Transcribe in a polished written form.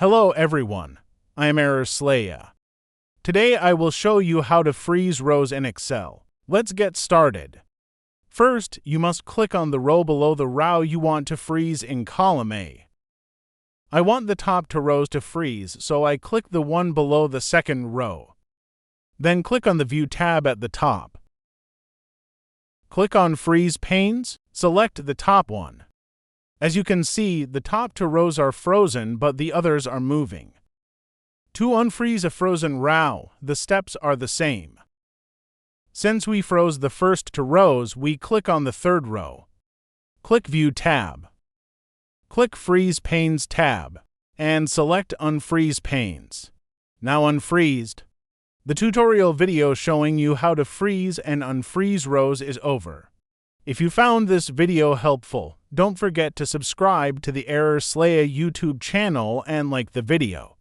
Hello everyone, I am unfreeze. Today I will show you how to freeze rows in Excel. Let's get started. First, you must click on the row below the row you want to freeze in column A. I want the top two rows to freeze, so I click the one below the second row. Then click on the View tab at the top. Click on Freeze Panes, select the top one. As you can see, the top two rows are frozen, but the others are moving. To unfreeze a frozen row, the steps are the same. Since we froze the first two rows, we click on the third row. Click View tab. Click Freeze Panes tab, and select Unfreeze Panes. Now unfreezed. The tutorial video showing you how to freeze and unfreeze rows is over. If you found this video helpful, don't forget to subscribe to the unfreeze YouTube channel and like the video.